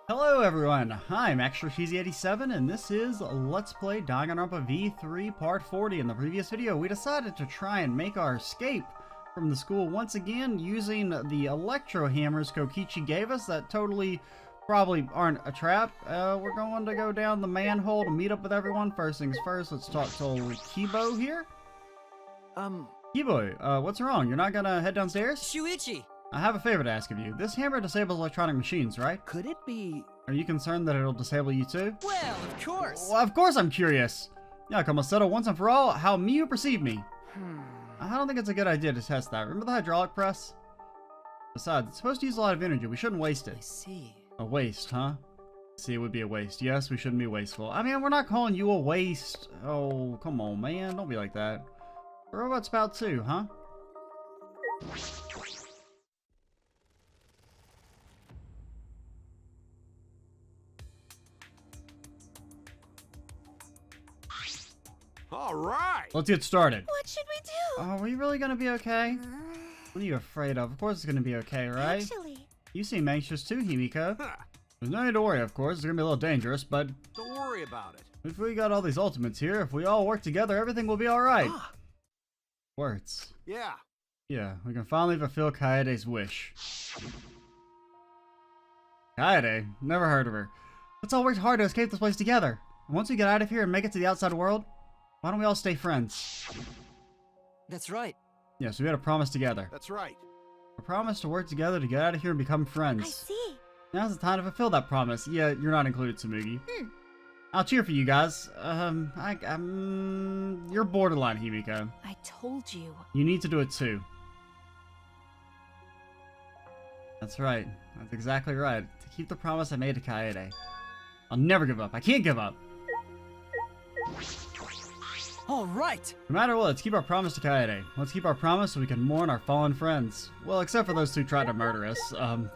Hello everyone, I'm Extra Cheesy 87 and this is Let's Play Danganronpa V3 Part 40. In the previous video, we decided to try and make our escape from the school once again using the Electrohammers Kokichi gave us that totally probably aren't a trap. We're going to go down the manhole to meet up with everyone. First things first, let's talk to old Kibo here. Kibo, what's wrong? You're not gonna head downstairs? Shuichi! I have a favor to ask of you. This hammer disables electronic machines, right? Could it be... Are you concerned that it'll disable you too? Well, of course! Well, of course I'm curious! Yeah, come on, settle once and for all how you perceive me. I don't think it's a good idea to test that. Remember the hydraulic press? Besides, it's supposed to use a lot of energy. We shouldn't waste it. I see. A waste, huh? See, it would be a waste. Yes, we shouldn't be wasteful. I mean, we're not calling you a waste. Oh, come on, man. Don't be like that. The robot spout too, huh? All right. Let's get started. What should we do? Are we really gonna be okay? What are you afraid of? Of course it's gonna be okay, right? Actually, You seem anxious too, Himiko. Huh. There's no need to worry, of course. It's gonna be a little dangerous, but Don't worry about it. if we got all these ultimates here, if we all work together, everything will be alright. Ah, Words. yeah. Yeah, we can finally fulfill Kaede's wish. Kaede? Never heard of her. Let's all work hard to escape this place together. And once we get out of here and make it to the outside world, why don't we all stay friends? That's right. Yes, we had a promise together. That's right. A promise to work together to get out of here and become I friends. see. Now's the time to fulfill that promise. Yeah, you're not included, Tsumugi. I'll cheer for you guys. You're borderline, Himiko. I told you. You need to do it too. That's right. That's exactly right. To keep the promise I made to Kaede. I'll never give up. I can't give up. All right! No matter what, let's keep our promise to Kaede. Let's keep our promise so we can mourn our fallen friends. Well, except for those two tried to murder us.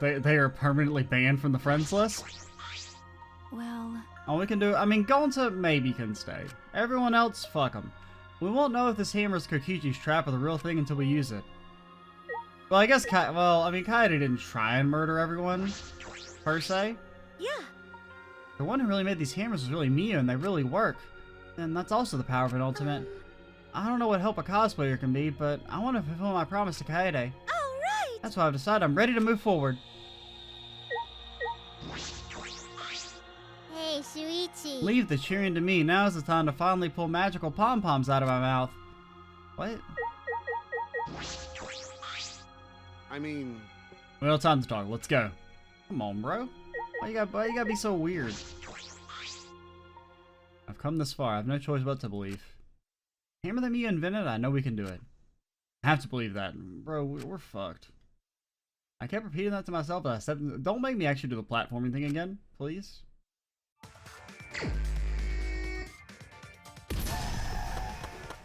They are permanently banned from the friends list. Well, All we can do, I mean, Gonta maybe can stay. Everyone else, fuck them. We won't know if this hammer is Kokichi's trap or the real thing until we use it. Well, I guess Kaede didn't try and murder everyone, per se. yeah. The one who really made these hammers was really Mia, and they really work. And that's also the power of an ultimate. I don't know what help a cosplayer can be, but I want to fulfill my promise to Kaede. All right. That's why I've decided I'm ready to move forward. Hey, Shuichi. Leave the cheering to me. Now is the time to finally pull magical pom-poms out of my mouth. What? I mean, Well, time to talk. Let's go. Come on, bro. Why you gotta be so weird? I've come this far. I have no choice but to believe. Hammer that Mia invented, I know we can do it. I have to believe that. Bro, we're fucked. I kept repeating that to myself, but I said, don't make me actually do the platforming thing again, please.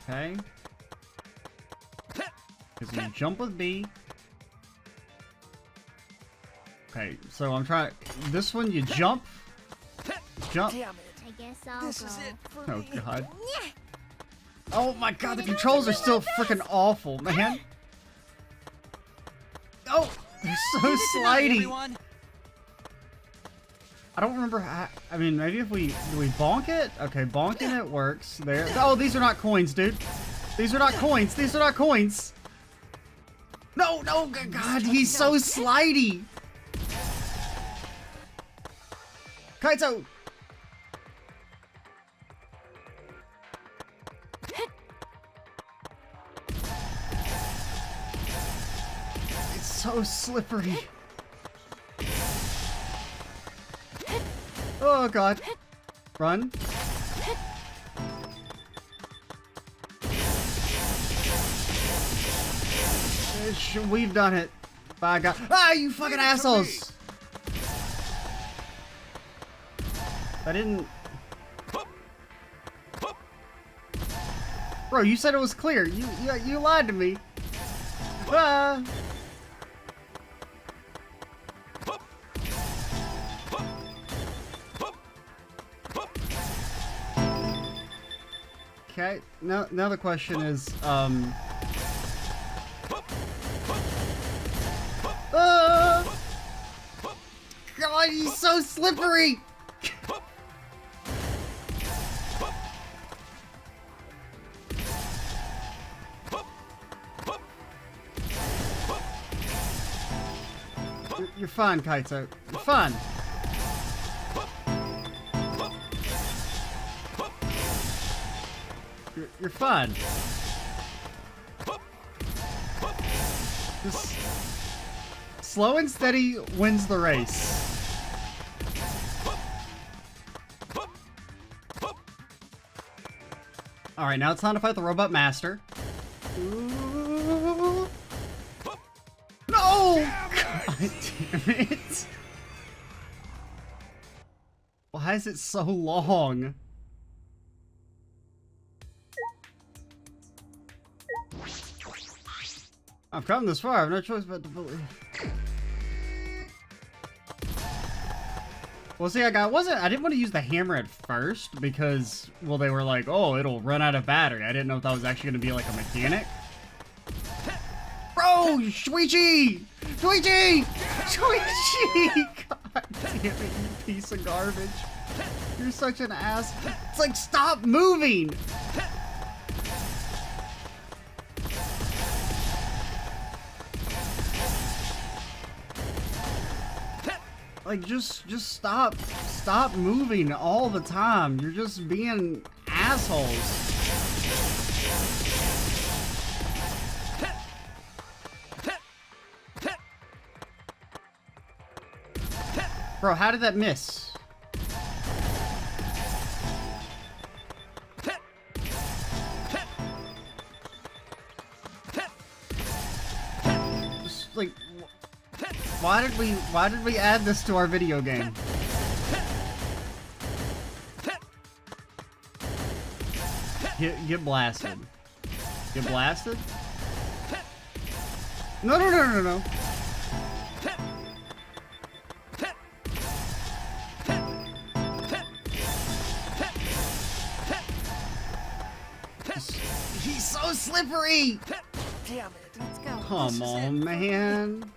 Okay. Because you jump with B. Okay, so I'm trying. This one, you jump. Jump. Damn it. I guess I'll This go. is it for Oh me. god. Oh my god, the controls are still freaking awful, man. Oh, they're so Good night, slidey. everyone. I don't remember how. I mean, maybe if we do we bonk it? Okay, bonking it works. There. Oh, these are not coins, dude. These are not coins. These are not coins. No, no, God, he's so slidey. Kaito. It's so slippery. Oh god. Run. We've done it. By god. Ah, you fucking assholes! I didn't. Bro, you said it was clear. You lied to me. Ah. Okay. Now the question is, God, He's so slippery! You're fine, Kaito. You're fine. You're fine. Just slow and steady wins the race. Alright, now it's time to fight the Robot Master. Ooh. No! God damn it. Why is it so long? I've come this far. I have no choice but to believe. Well, see, I didn't want to use the hammer at first because, well, they were like, oh, it'll run out of battery. I didn't know if that was actually going to be like a mechanic. Bro, Shuichi! Shuichi! Shuichi! God damn it, you piece of garbage. You're such an ass. It's like, stop moving! Like, just stop moving all the time. You're just being assholes. Bro, how did that miss? Just like, why did we add this to our video game? Get blasted. Get blasted? No. He's so slippery! Damn it. Let's go. Come on, man.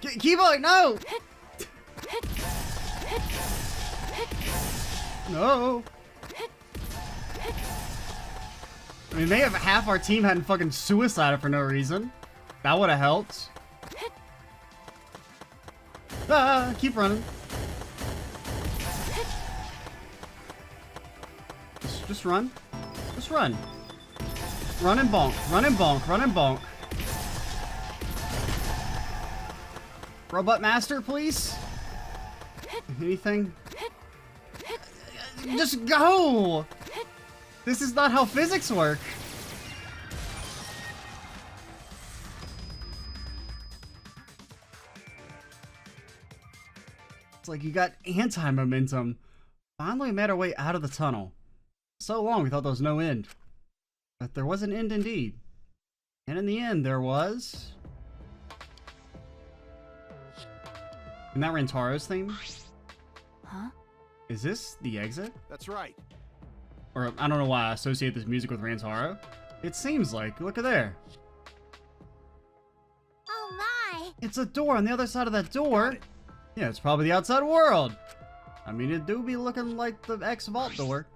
Keyboard, no! No! I mean, maybe if half our team hadn't fucking suicided for no reason. That would have helped. Ah, keep running. Just run. Just run. Run and bonk. Run and bonk. Run and bonk. Robot Master, please? Anything? Just go! This is not how physics work. It's like you got anti-momentum. Finally made our way out of the tunnel. So long we thought there was no end. But there was an end indeed. And in the end there was... Isn't that Rantaro's theme? Huh? Is this the exit? That's right. Or I don't know why I associate this music with Rantaro. It seems like. Look at there. Oh my! It's a door on the other side of that door. Yeah, it's probably the outside world. I mean, it do be looking like the X Vault door.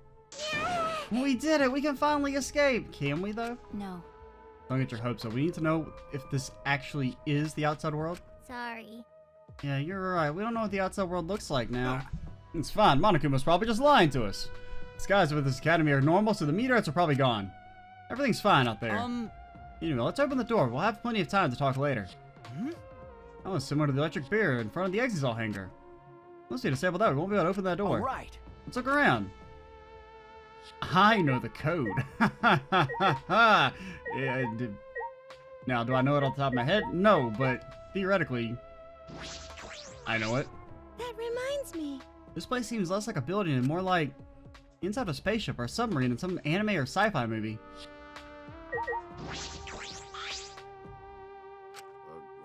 Yeah. We did it! We can finally escape! Can we, though? No. Don't get your hopes up. We need to know if this actually is the outside world. Sorry. Yeah, you're right. We don't know what the outside world looks like now. It's fine. Monokuma's probably just lying to us. The skies with this academy are normal, so the meteorites are probably gone. Everything's fine out there. Anyway, let's open the door. We'll have plenty of time to talk later. Oh, it's similar to the electric barrier in front of the exile hangar. Once we disable that, we won't be able to open that door. All right. Let's look around. I know the code. Now, do I know it off the top of my head? No, but theoretically, I know it. That reminds me. This place seems less like a building and more like inside a spaceship or a submarine in some anime or sci-fi movie.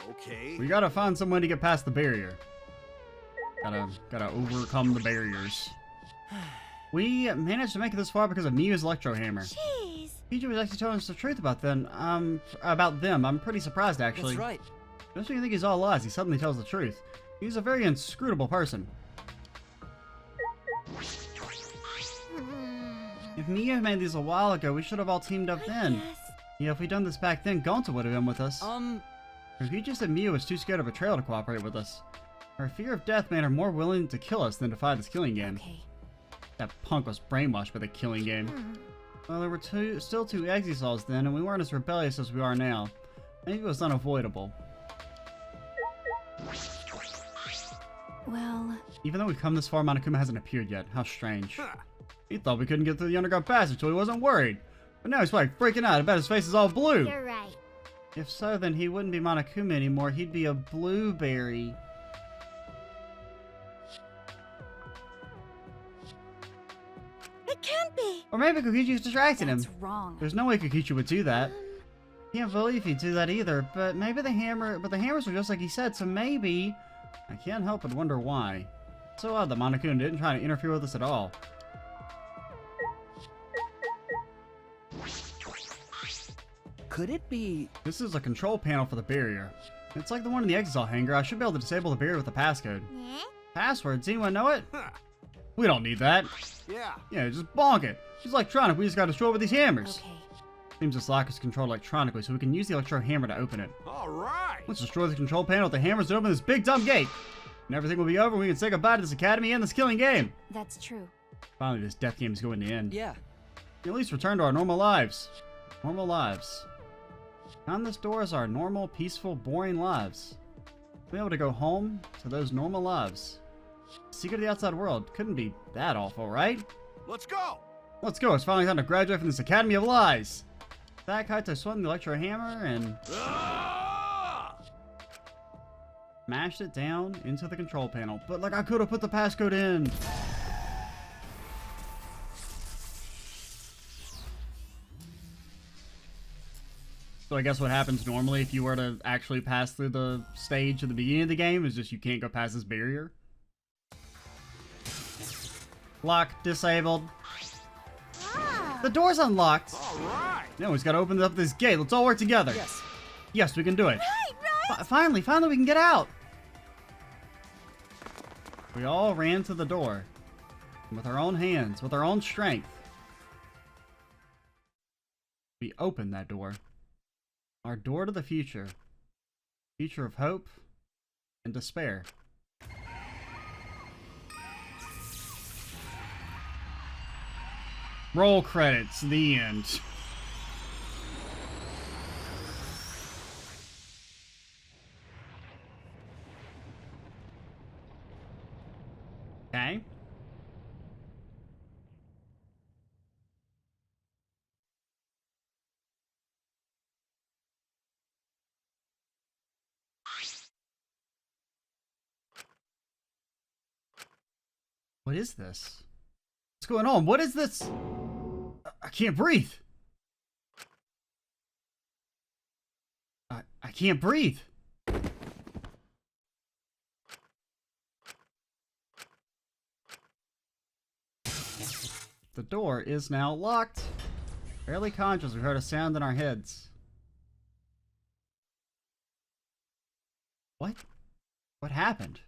Okay. We gotta find some way to get past the barrier. Gotta overcome the barriers. We managed to make it this far because of Miu's Electrohammer. Jeez. PJ was actually telling us the truth about them. I'm pretty surprised, actually. That's right. Just when you think he's all lies, he suddenly tells the truth. He's a very inscrutable person. If Mia had made these a while ago, we should have all teamed up then. Yes. Yeah, if we'd done this back then, Gonta would have been with us. He just said Mia was too scared of betrayal to cooperate with us. Her fear of death made her more willing to kill us than defy this killing game. Okay. That punk was brainwashed by the killing game. Well, there were still two Exisals then, and we weren't as rebellious as we are now. Maybe it was unavoidable. Well, Even though we've come this far, Monokuma hasn't appeared yet. How strange. He thought we couldn't get through the underground passage, so he wasn't worried. But now he's probably freaking out. I bet his face is all blue. you're right. If so, then he wouldn't be Monokuma anymore. He'd be a blueberry. It can't be. Or maybe Kokichi's distracted him. That's wrong. There's no way Kokichi would do that. Can't believe he'd do that either, but maybe the hammers were just like he said, so maybe... I can't help but wonder why. It's so odd that Monokuma didn't try to interfere with us at all. Could it be? This is a control panel for the barrier. It's like the one in the Exisal hangar. I should be able to disable the barrier with a passcode. Yeah? Password? Does anyone know it? Huh. We don't need that. Yeah. Yeah, just bonk it. It's electronic. We just gotta destroy it with these hammers. Okay. Seems this lock is controlled electronically, so we can use the Electrohammer to open it. All right. Let's destroy the control panel with the hammers and open this big dumb gate. And everything will be over. We can say goodbye to this academy and this killing game. That's true. Finally, this death game is going to end. Yeah. At least return to our normal lives. Normal lives. Behind this door is our normal, peaceful, boring lives. We'll be able to go home to those normal lives. Secret of the outside world couldn't be that awful, right? Let's go. Let's go. It's finally time to graduate from this Academy of Lies. That Kaito swung the Electrohammer and Ah! mashed it down into the control panel. But like I could have put the passcode in. So I guess what happens normally if you were to actually pass through the stage at the beginning of the game is just you can't go past this barrier. Lock disabled. Ah. The door's unlocked. All right. No, he's got to open up this gate. Let's all work together. Yes. Yes, we can do it. Right. Finally we can get out. We all ran to the door. With our own hands, with our own strength. We opened that door. Our door to the future. Future of hope and despair. Roll credits, the end. Okay. What is this? What's going on? What is this? I can't breathe. I can't breathe. The door is now locked. Barely conscious, we heard a sound in our heads. What? What happened?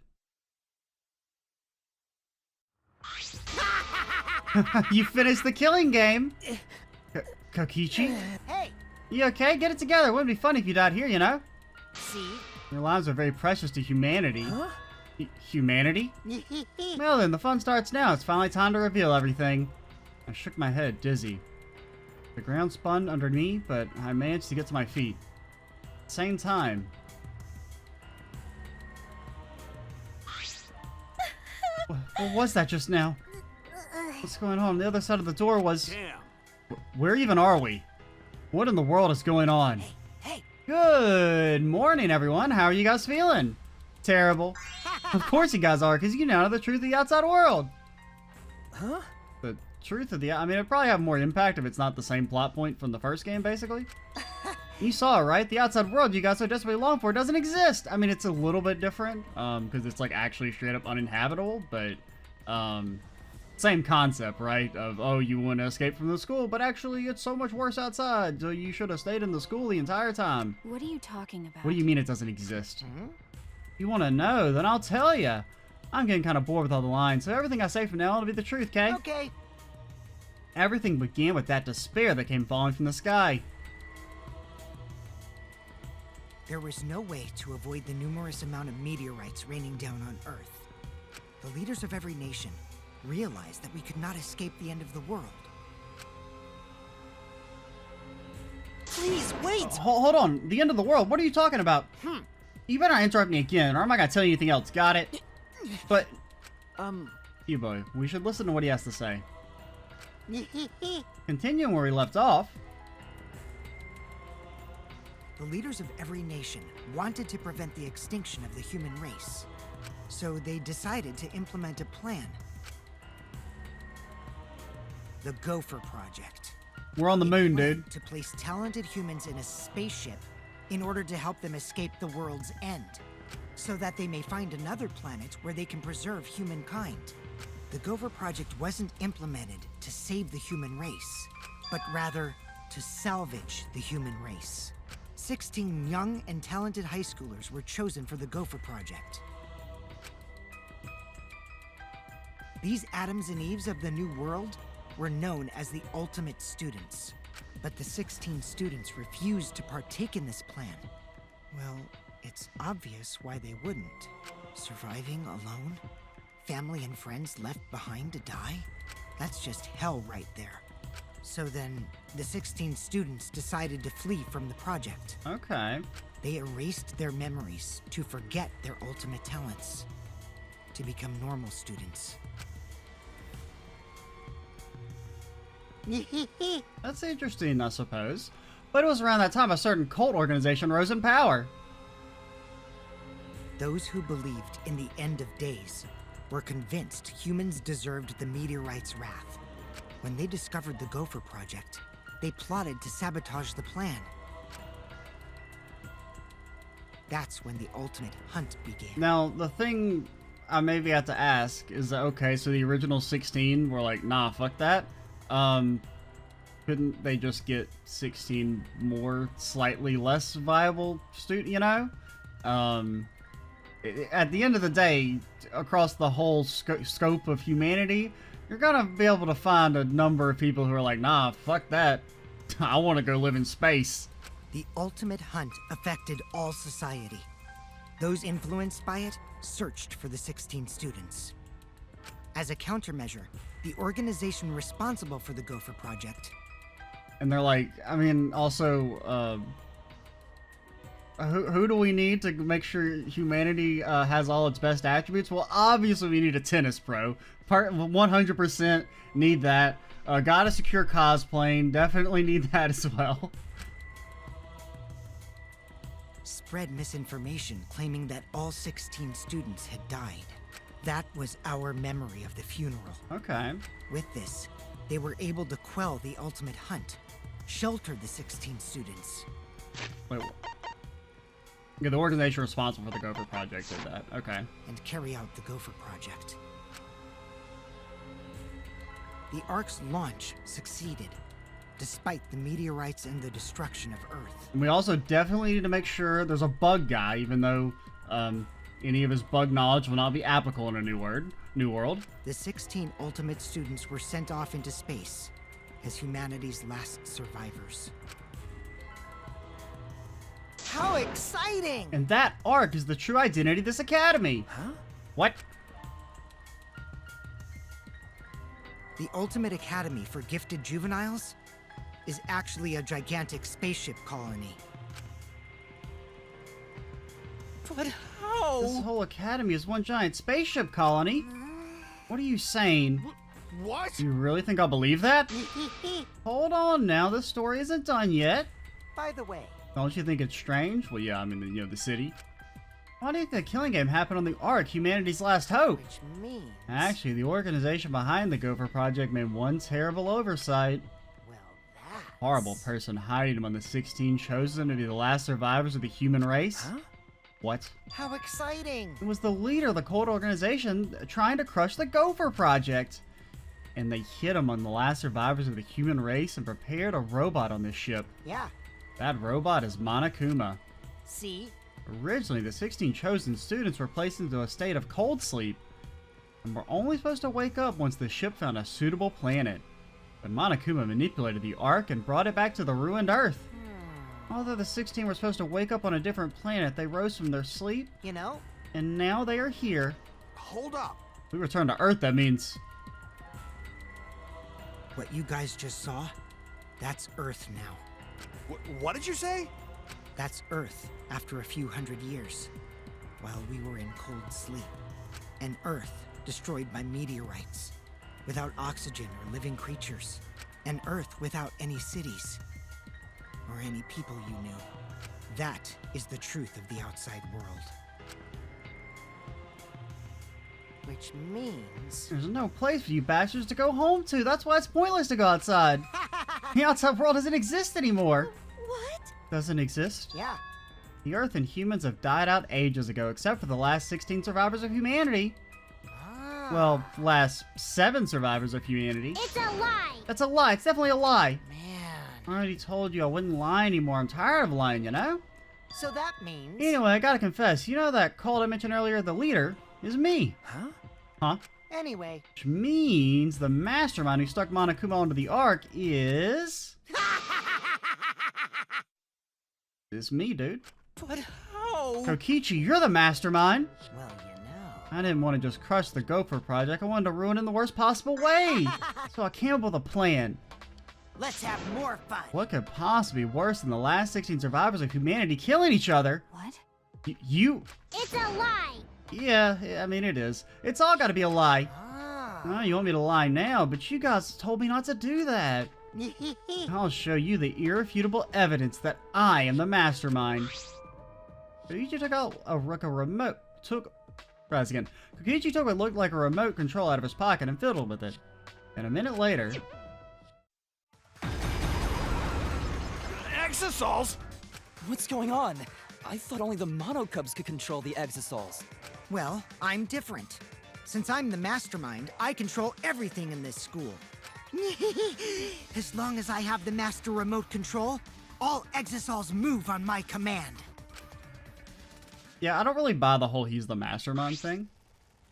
You finished the killing game! Kokichi? Hey. You okay? Get it together. It wouldn't be funny if you died here, you know? See? Your lives are very precious to humanity. Huh? Humanity? Well then, the fun starts now. It's finally time to reveal everything. I shook my head, dizzy. The ground spun under me, but I managed to get to my feet. At the same time... What was that just now? What's going on? The other side of the door was... Damn. Where even are we? What in the world is going on? Hey. Good morning, everyone. How are you guys feeling? Terrible. Of course you guys are, because you know the truth of the outside world. Huh? The truth of the... I mean, it'd probably have more impact if it's not the same plot point from the first game, basically. You saw it, right? The outside world you guys so desperately long for doesn't exist. I mean, it's a little bit different, because it's, like, actually straight up uninhabitable, but, same concept, right? Of, oh, you want to escape from the school, but actually it's so much worse outside, so you should have stayed in the school the entire time. What are you talking about? What do you mean it doesn't exist? You want to know? Then I'll tell you. I'm getting kind of bored with all the lines, so everything I say from now on will be the truth, Kay? Okay. Everything began with that despair that came falling from the sky. There was no way to avoid the numerous amount of meteorites raining down on Earth. The leaders of every nation realized that we could not escape the end of the world. Please, wait! Hold on. The end of the world? What are you talking about? You better not interrupt me again, or I'm not going to tell you anything else. Got it? But, you boy, we should listen to what he has to say. Continuing where we left off. The leaders of every nation wanted to prevent the extinction of the human race. So they decided to implement a plan. The Gopher Project. We're on the moon, Plan dude. To place talented humans in a spaceship in order to help them escape the world's end, so that they may find another planet where they can preserve humankind. The Gopher Project wasn't implemented to save the human race, but rather to salvage the human race. 16 young and talented high schoolers were chosen for the Gopher Project. These Adams and Eves of the New World were known as the ultimate students. But the 16 students refused to partake in this plan. Well, it's obvious why they wouldn't. Surviving alone? Family and friends left behind to die? That's just hell right there. So then, the 16 students decided to flee from the project. Okay. They erased their memories to forget their ultimate talents, to become normal students. That's interesting, I suppose. But it was around that time a certain cult organization rose in power. Those who believed in the end of days were convinced humans deserved the meteorite's wrath. When they discovered the Gopher Project, they plotted to sabotage the plan. That's when the ultimate hunt began. Now, the thing I maybe have to ask is that, okay, so the original 16 were like, nah, fuck that. Couldn't they just get 16 more slightly less viable students, you know? At the end of the day, across the whole scope of humanity, you're gonna be able to find a number of people who are like, nah, fuck that. I want to go live in space. The ultimate hunt affected all society. Those influenced by it searched for the 16 students. As a countermeasure, the organization responsible for the Gopher Project. And they're like, I mean, also, who do we need to make sure humanity has all its best attributes? Well, obviously we need a tennis pro. 100% need that. Got a secure cosplaying. Definitely need that as well. Spread misinformation claiming that all 16 students had died. That was our memory of the funeral. Okay. With this, they were able to quell the ultimate hunt, shelter the 16 students. Wait. Yeah, the organization responsible for the Gopher Project did that. Okay. And carry out the Gopher Project. The Ark's launch succeeded, despite the meteorites and the destruction of Earth. And we also definitely need to make sure there's a bug guy, even though any of his bug knowledge will not be applicable in a new world. The 16 ultimate students were sent off into space as humanity's last survivors. How exciting! And that Ark is the true identity of this academy. Huh? What? The Ultimate Academy for Gifted Juveniles is actually a gigantic spaceship colony. But how? This whole academy is one giant spaceship colony. What are you saying? What? You really think I'll believe that? Hold on now, this story isn't done yet. By the way, Don't you think it's strange? Well, yeah, I mean, you know, the city. Why do you think the killing game happened on the Ark, humanity's last hope? which means... Actually, the organization behind the Gopher Project made one terrible oversight. Well, that's... Horrible person hiding among the 16 chosen to be the last survivors of the human race. Huh? What? How exciting! It was the leader of the cult organization trying to crush the Gopher Project. And they hid among the last survivors of the human race and prepared a robot on this ship. Yeah, That robot is Monokuma. see? Originally, the 16 chosen students were placed into a state of cold sleep, and were only supposed to wake up once the ship found a suitable planet. But Monokuma manipulated the Ark and brought it back to the ruined Earth. Although the 16 were supposed to wake up on a different planet, they rose from their sleep, You know, and now they are here. Hold up. We return to Earth, that means. what you guys just saw? That's Earth now. What did you say? That's Earth after a few hundred years, while we were in cold sleep. An Earth destroyed by meteorites, without oxygen or living creatures. An Earth without any cities, or any people you knew. That is the truth of the outside world. Which means... There's no place for you bastards to go home to. That's why it's pointless to go outside. The outside world doesn't exist anymore. What? Doesn't exist? Yeah, The Earth and humans have died out ages ago, except for the last 16 survivors of humanity. Well, last 7 survivors of humanity. It's a lie! That's a lie. It's definitely a lie. man. I already told you I wouldn't lie anymore. I'm tired of lying, you know? So that means... Anyway, I gotta confess, you know that cult I mentioned earlier, the leader, is me. Huh? Huh? Anyway, Which means the mastermind who stuck Monokuma onto the Ark is... It's me, dude. But how? Kokichi, you're the mastermind. well, you know. I didn't want to just crush the Gopher project. I wanted to ruin it in the worst possible way. So I came up with a plan. Let's have more fun. What could possibly be worse than the last 16 survivors of humanity killing each other? What? You... It's a lie! Yeah, I mean, it is. It's all gotta be a lie. Ah. Oh, you want me to lie now, but you guys told me not to do that. I'll show you the irrefutable evidence that I am the mastermind. Kokichi took out a remote. Try this again. Kokichi took what looked like a remote control out of his pocket and fiddled with it. And a minute later... Exosols? What's going on? I thought only the Monocubs could control the Exosols. Well, I'm different. Since I'm the mastermind, I control everything in this school. As long as I have the master remote control, all Exosols move on my command. Yeah, I don't really buy the whole he's the mastermind thing.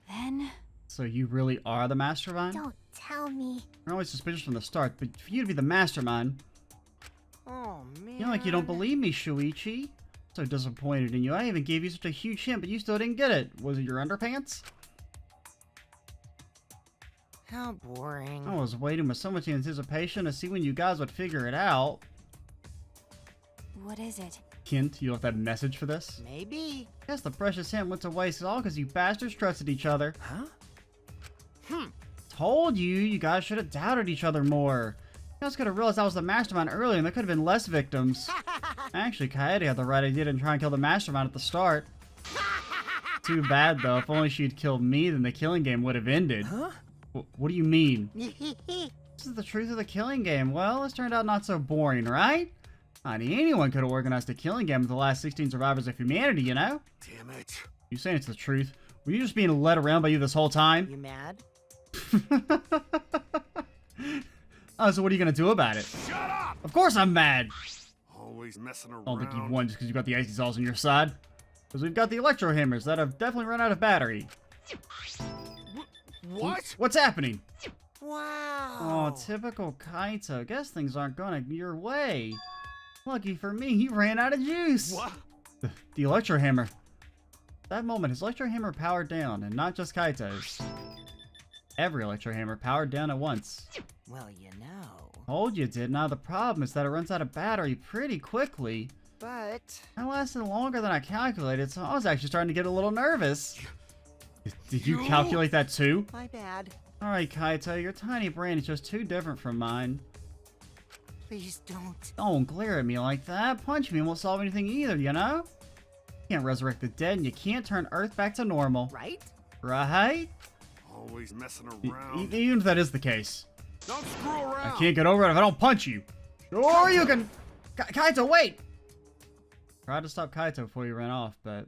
Then, So you really are the mastermind? don't tell me. I'm always suspicious from the start, but for you to be the mastermind... Oh, man. You're like you don't believe me, Shuichi. So disappointed in you. I even gave you such a huge hint, but you still didn't get it. Was it your underpants? How boring. I was waiting with so much anticipation to see when you guys would figure it out. What is it? Hint, you left that message for this? Maybe. Guess the precious hint went to waste all because you bastards trusted each other. Huh? Told you, you guys should have doubted each other more. You guys could have realized I was the mastermind earlier and there could have been less victims. Actually, Kaede had the right idea to try and kill the mastermind at the start. Too bad though, if only she'd killed me, then the killing game would have ended. Huh? What do you mean? This is the truth of the killing game. Well, it's turned out not so boring, right? I mean, anyone could have organized a killing game with the last 16 survivors of humanity, you know? Damn it. You saying it's the truth? Were you just being led around by you this whole time? You mad? Oh, so what are you gonna do about it? Shut up! Of course I'm mad! Always messing around. I don't think you've won just because you got the icy sauce on your side. Because we've got the Electrohammers that have definitely run out of battery. What? What's happening? Wow. Oh, typical Kaito. Guess things aren't going your way. Lucky for me, he ran out of juice. What? The Electrohammer. That moment, his Electrohammer powered down, and not just Kaito's. Every Electrohammer powered down at once. Well, you know. Told you did. Now the problem is that it runs out of battery pretty quickly. But... That lasted longer than I calculated, so I was actually starting to get a little nervous. Did you calculate that too? my bad. Alright, Kaito, your tiny brain is just too different from mine. Please don't. Don't glare at me like that. Punch me won't solve anything either, you know? You can't resurrect the dead, and you can't turn Earth back to normal. Right? Right? Always messing E- around. even if that is the case. Don't screw around. I can't get over it if I don't punch you. Sure you can... Kaito, wait! Tried to stop Kaito before he ran off, but...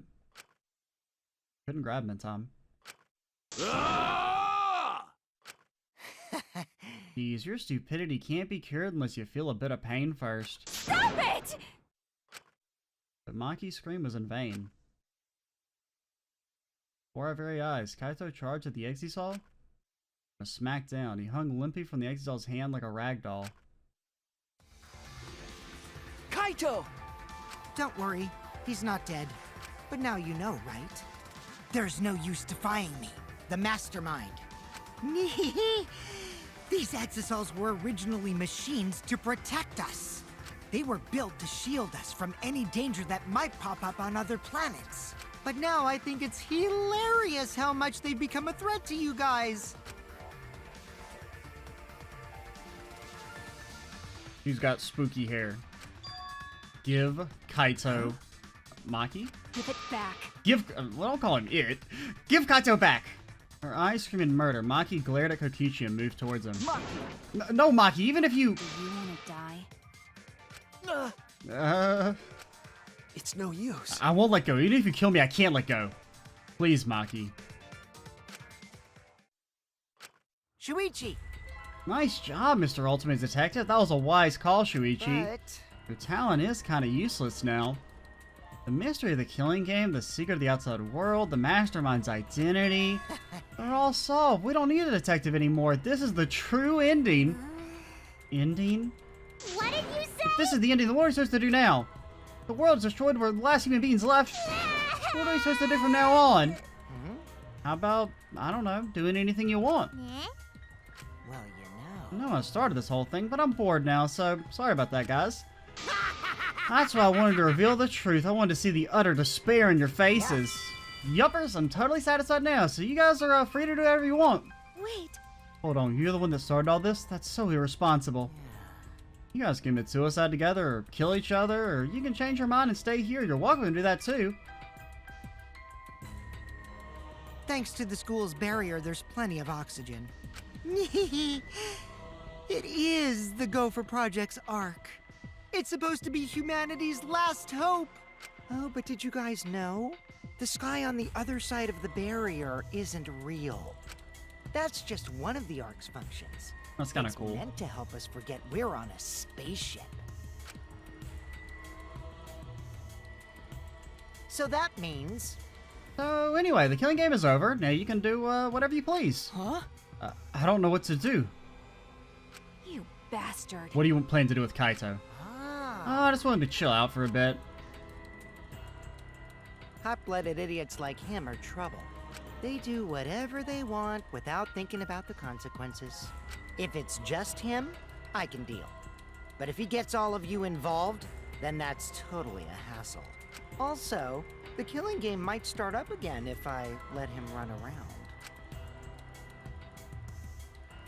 couldn't grab him in time. Ah! Geez, your stupidity can't be cured unless you feel a bit of pain first. Stop it! But Maki's scream was in vain. Before our very eyes, Kaito charged at the Exisal. Was smacked down. He hung limply from the Exisal's hand like a rag doll. Kaito! Don't worry, he's not dead. But now you know, right? There's no use defying me, the mastermind. These Exisals were originally machines to protect us. They were built to shield us from any danger that might pop up on other planets. But now I think it's hilarious how much they've become a threat to you guys. He's got spooky hair. Give Kaito... Maki? Give it back. Well, don't call him it. Give Kaito back! Her eyes screaming murder. Maki glared at Kokichi and moved towards him. Maki! No, Maki, even if you... Do you want to die? It's no use. I won't let go. Even if you kill me, I can't let go. Please, Maki. Shuichi! Nice job, Mr. Ultimate Detective. That was a wise call, Shuichi. But... Your talent is kind of useless now. The mystery of the killing game, the secret of the outside world, the mastermind's identity, they're all solved. We don't need a detective anymore. This is the true ending. Ending? What did you say? If this is the ending, then what are we supposed to do now? The world's destroyed. We're the last human beings left. What are we supposed to do from now on? How about, I don't know, doing anything you want? Well, I know I started this whole thing, but I'm bored now, so sorry about that, guys. That's why I wanted to reveal the truth. I wanted to see the utter despair in your faces. Yuppers, I'm totally satisfied now, so you guys are free to do whatever you want. Wait. Hold on, you're the one that started all this? That's so irresponsible. You guys can commit suicide together, or kill each other, or you can change your mind and stay here. You're welcome to do that too. Thanks to the school's barrier, there's plenty of oxygen. It is the Gopher Project's arc. It's supposed to be humanity's last hope. Oh, but did you guys know? The sky on the other side of the barrier isn't real. That's just one of the arc's functions. That's kind of It's cool. meant to help us forget we're on a spaceship. So that means... So anyway, the killing game is over. Now you can do whatever you please. Huh? I don't know what to do. You bastard. What do you plan to do with Kaito? Ah, Oh, I just wanted to chill out for a bit. hot-blooded idiots like him are trouble. They do whatever they want without thinking about the consequences. If it's just him, I can deal. But if he gets all of you involved, then that's totally a hassle. Also, the killing game might start up again if I let him run around.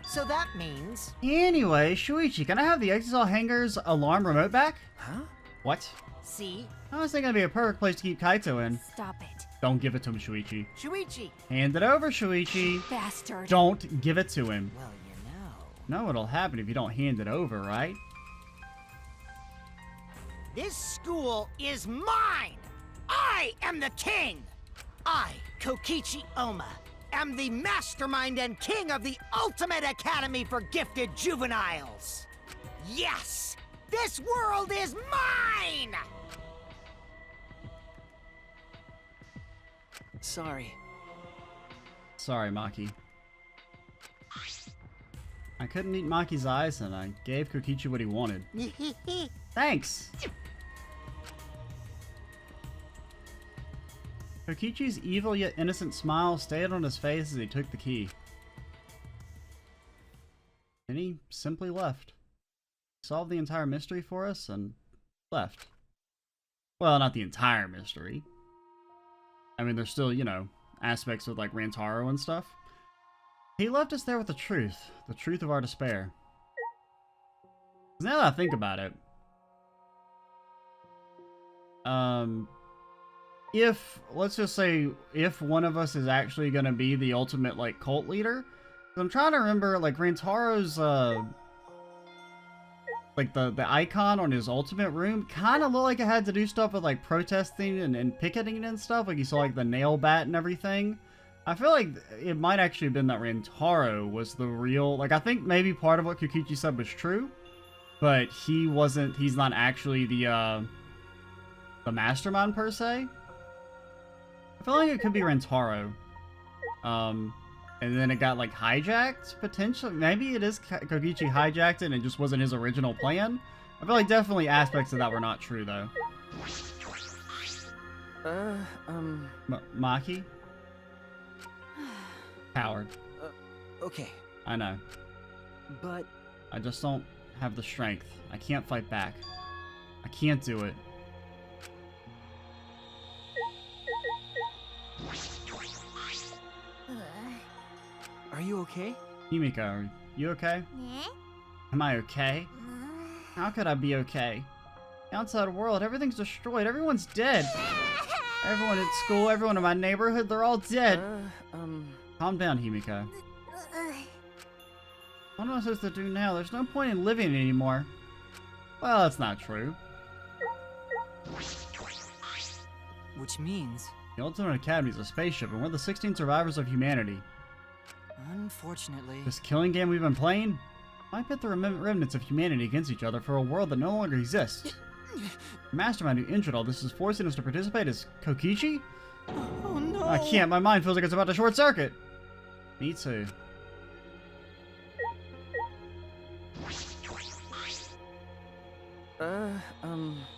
So that means... Anyway, Shuichi, can I have the Exisal Hangar's alarm remote back? Huh? What? See? I was thinking it'd be a perfect place to keep Kaito in. Stop it. Don't give it to him, Shuichi. Shuichi! Hand it over, Shuichi. Bastard. Don't give it to him. Well, you know... Know what'll happen if you don't hand it over, right? This school is mine! I am the king! I, Kokichi Oma, am the mastermind and king of the ultimate academy for gifted juveniles! Yes! This world is mine! Sorry. Sorry, Maki. I couldn't meet Maki's eyes, and I gave Kokichi what he wanted. Thanks! Kokichi's evil yet innocent smile stayed on his face as he took the key. Then he simply left. He solved the entire mystery for us and left. Well, not the entire mystery. I mean, there's still, you know, aspects with like Rantaro and stuff. He left us there with the truth of our despair. 'Cause now that I think about it, if, let's just say, if one of us is actually going to be the ultimate, like, cult leader, 'cause I'm trying to remember, like, Rantaro's, like, the icon on his ultimate room kind of looked like it had to do stuff with, like, protesting and picketing and stuff, like you saw, like, the nail bat and everything. I feel like it might actually have been that Rantaro was the real, like, I think maybe part of what Kokichi said was true, but he's not actually the, the mastermind per se. I feel like it could be Rentaro. And then it got like hijacked potentially. Maybe it is Kokichi hijacked it and it just wasn't his original plan. I feel like definitely aspects of that were not true though. Maki? Coward. Okay. I know. But I just don't have the strength. I can't fight back. I can't do it. are you okay? Himiko, are you okay? Am I okay? How could I be okay? The outside world, everything's destroyed. Everyone's dead. Everyone at school, everyone in my neighborhood, they're all dead. Calm down, Himiko. What am I supposed to do now? There's no point in living anymore. Well, that's not true. Which means, The Ultimate Academy is a spaceship, and we're the 16 survivors of humanity. unfortunately, This killing game we've been playing might pit the remnants of humanity against each other for a world that no longer exists. The mastermind who injured all this is forcing us to participate as Kokichi? oh no! I can't, my mind feels like it's about to short circuit. Me too.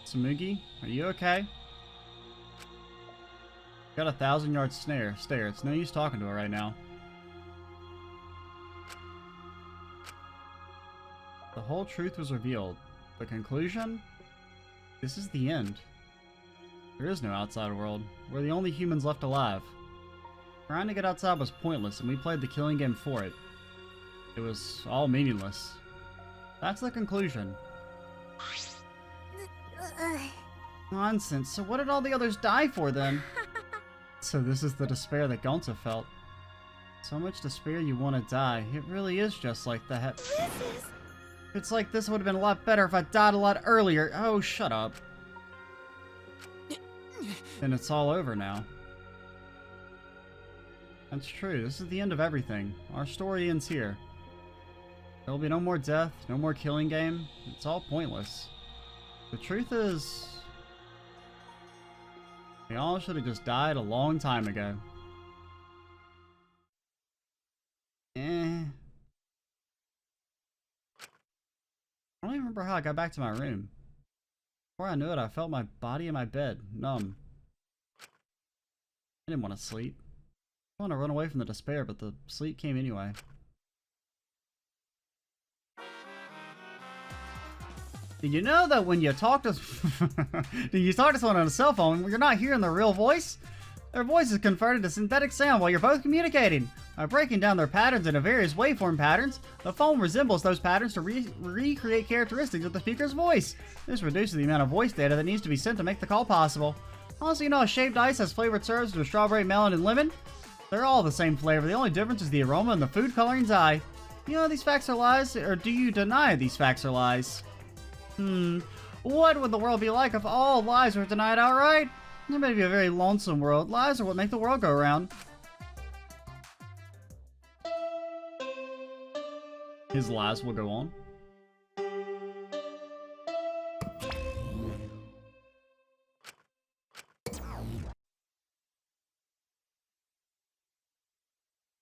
Tsumugi, are you okay? Got a 1,000-yard stare. It's no use talking to her right now. The whole truth was revealed. The conclusion? This is the end. There is no outside world. We're the only humans left alive. Trying to get outside was pointless, and we played the killing game for it. It was all meaningless. That's the conclusion. Nonsense. So what did all the others die for then? So this is the despair that Gonta felt. So much despair you want to die. It really is just like that. It's like this would have been a lot better if I died a lot earlier. Oh, shut up. Then it's all over now. That's true. This is the end of everything. Our story ends here. There'll be no more death, no more killing game. It's all pointless. The truth is, we all should have just died a long time ago. I don't even remember how I got back to my room. Before I knew it, I felt my body in my bed, numb. I didn't want to sleep. I wanted to run away from the despair, but the sleep came anyway. Did you know that when you talk to someone on a cell phone, you're not hearing their real voice? Their voice is converted to synthetic sound while you're both communicating. By breaking down their patterns into various waveform patterns, the phone resembles those patterns to recreate characteristics of the speaker's voice. This reduces the amount of voice data that needs to be sent to make the call possible. Also, you know, shaved ice has flavored serves with strawberry, melon, and lemon? They're all the same flavor. The only difference is the aroma and the food colorings eye. You know these facts are lies, or do you deny these facts are lies? What would the world be like if all lies were denied outright? It may be a very lonesome world. Lies are what make the world go around. His lies will go on.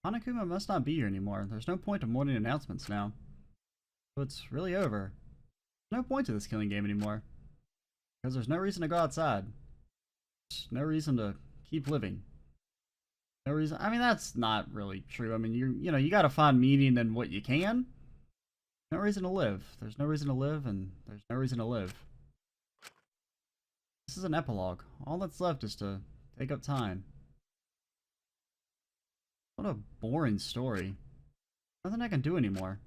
Hanakuma must not be here anymore. There's no point to morning announcements now. So it's really over. No point to this killing game anymore. Because there's no reason to go outside. There's no reason to keep living. No reason. I mean, that's not really true. I mean, you gotta find meaning in what you can. No reason to live. There's no reason to live, and there's no reason to live. This is an epilogue. All that's left is to take up time. What a boring story. Nothing I can do anymore.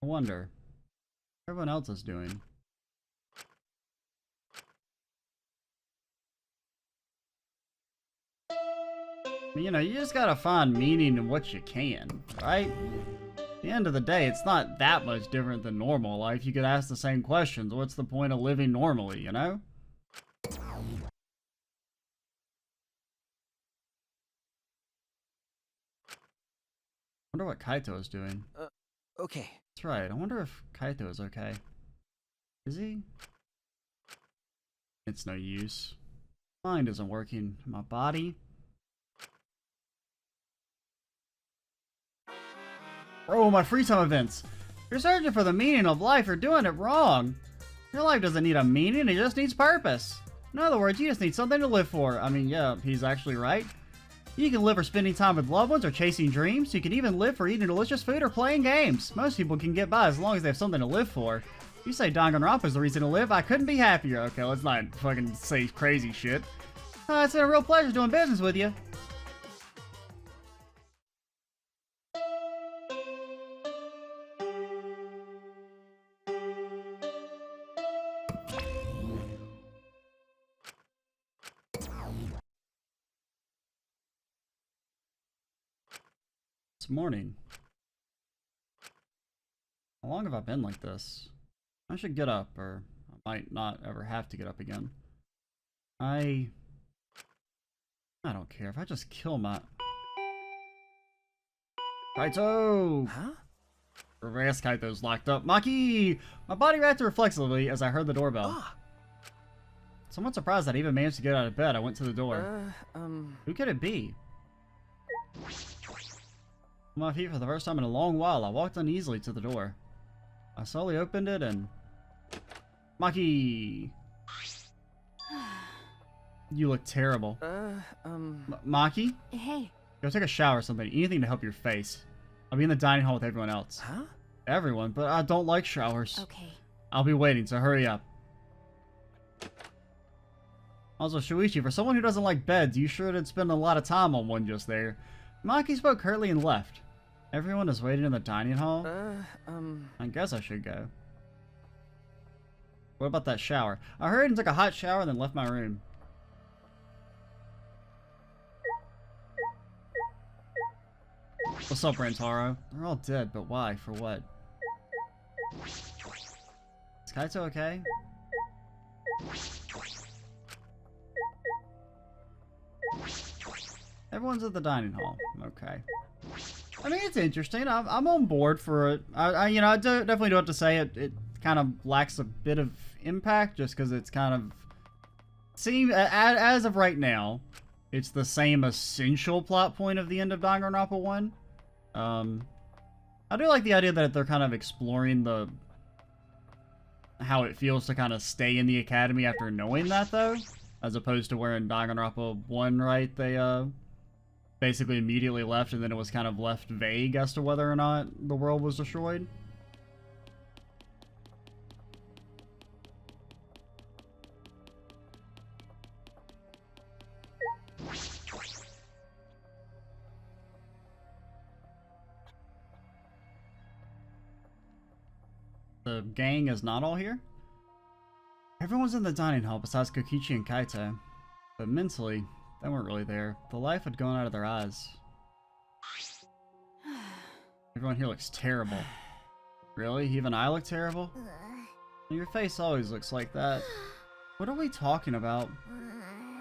I wonder what everyone else is doing. You know, you just gotta find meaning in what you can, right? At the end of the day, it's not that much different than normal life. You could ask the same questions. What's the point of living normally, you know? Wonder what Kaito is doing. Okay. That's right. I wonder if Kaito is okay. Is he? It's no use. Mind isn't working. My body. Bro, my free time events. You're searching for the meaning of life. You're doing it wrong. Your life doesn't need a meaning. It just needs purpose. In other words, you just need something to live for. I mean, yeah, he's actually right. You can live for spending time with loved ones or chasing dreams. You can even live for eating delicious food or playing games. Most people can get by as long as they have something to live for. You say Danganronpa is the reason to live. I couldn't be happier. Okay, let's not fucking say crazy shit. It's been a real pleasure doing business with you. It's morning. How long have I been like this? I should get up, or I might not ever have to get up again. I don't care if I just kill my... Kaito! Huh? Reverse Kaito's locked up. Maki! My body reacted reflexively as I heard the doorbell. Ah. Somewhat surprised that I even managed to get out of bed. I went to the door. Who could it be? On my feet for the first time in a long while, I walked uneasily to the door. I slowly opened it and... Maki! You look terrible. Maki? Hey. Go take a shower or something. Anything to help your face. I'll be in the dining hall with everyone else. Huh? Everyone? But I don't like showers. Okay. I'll be waiting, so hurry up. Also, Shuichi, for someone who doesn't like beds, you sure did spend a lot of time on one just there. Maki spoke curtly and left. Everyone is waiting in the dining hall? I guess I should go. What about that shower? I hurried and took a hot shower and then left my room. What's up, Rantaro? They're all dead, but why? For what? Is Kaito okay? Everyone's at the dining hall. Okay. I mean, it's interesting. I'm on board for it. I definitely do have to say it kind of lacks a bit of impact just because it's kind of as of right now, it's the same essential plot point of the end of Danganronpa 1. I do like the idea that they're kind of exploring how it feels to kind of stay in the academy after knowing that, though, as opposed to where in Danganronpa 1, right, they basically immediately left and then it was kind of left vague as to whether or not the world was destroyed. The gang is not all here? Everyone's in the dining hall besides Kokichi and Kaito. But mentally, they weren't really there. The life had gone out of their eyes. Everyone here looks terrible. Really? Even I look terrible? Your face always looks like that. What are we talking about?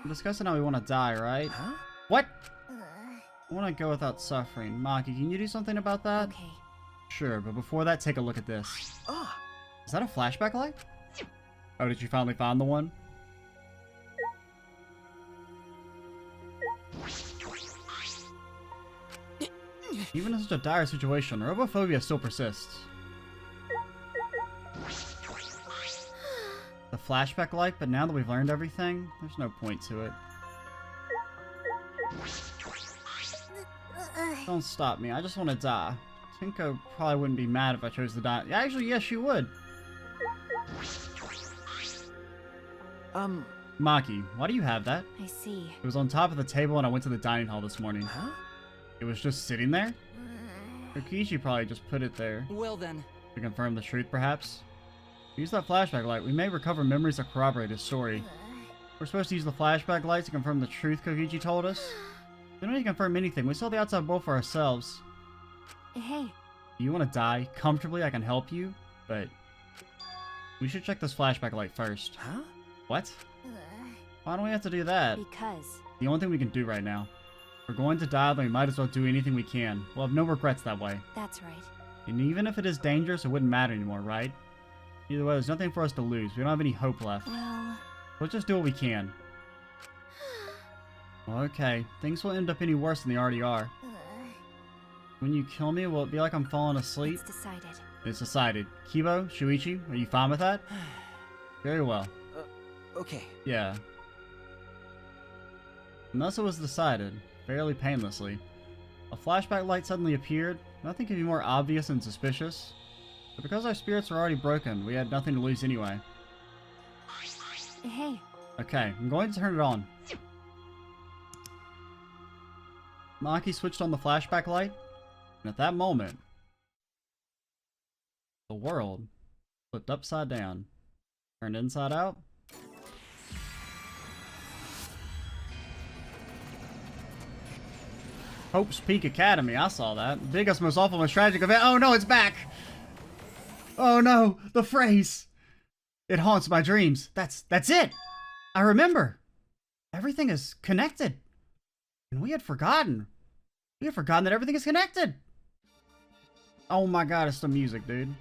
We're discussing how we want to die, right? Huh? What? I want to go without suffering. Maki, can you do something about that? Okay. Sure, but before that, take a look at this. Ah. Is that a flashback light? Oh, did you finally find the one? Even in such a dire situation, robophobia still persists. The flashback light, but now that we've learned everything, there's no point to it. Don't stop me, I just want to die. Tinko probably wouldn't be mad if I chose to die. Actually, yes, she would. Maki, why do you have that? I see. It was on top of the table when I went to the dining hall this morning. Huh? It was just sitting there? Kokichi probably just put it there. Well then. To confirm the truth, perhaps? Use that flashback light. We may recover memories that corroborate his story. We're supposed to use the flashback light to confirm the truth Kokichi told us? We don't need to confirm anything. We saw the outside world for ourselves. Hey. Do you want to die comfortably? I can help you, but we should check this flashback light first. Huh? What? Why don't we have to do that? Because. The only thing we can do right now. We're going to die, then we might as well do anything we can. We'll have no regrets that way. That's right. And even if it is dangerous, it wouldn't matter anymore, right? Either way, there's nothing for us to lose. We don't have any hope left. Well... Let's just do what we can. Okay, things will end up any worse than they already are. When you kill me, will it be like I'm falling asleep? It's decided. It's decided. Kibo, Shuichi, are you fine with that? Very well. Okay. Yeah. And thus it was decided, fairly painlessly. A flashback light suddenly appeared. Nothing could be more obvious and suspicious. But because our spirits were already broken, we had nothing to lose anyway. Hey. Okay, I'm going to turn it on. Maki switched on the flashback light, and at that moment, the world flipped upside down, turned inside out. Hope's Peak Academy, I saw that. Biggest, most awful, most tragic event. Oh no, it's back! Oh no, the phrase! It haunts my dreams. That's it! I remember! Everything is connected. And we had forgotten. We had forgotten that everything is connected! Oh my god, it's the music, dude.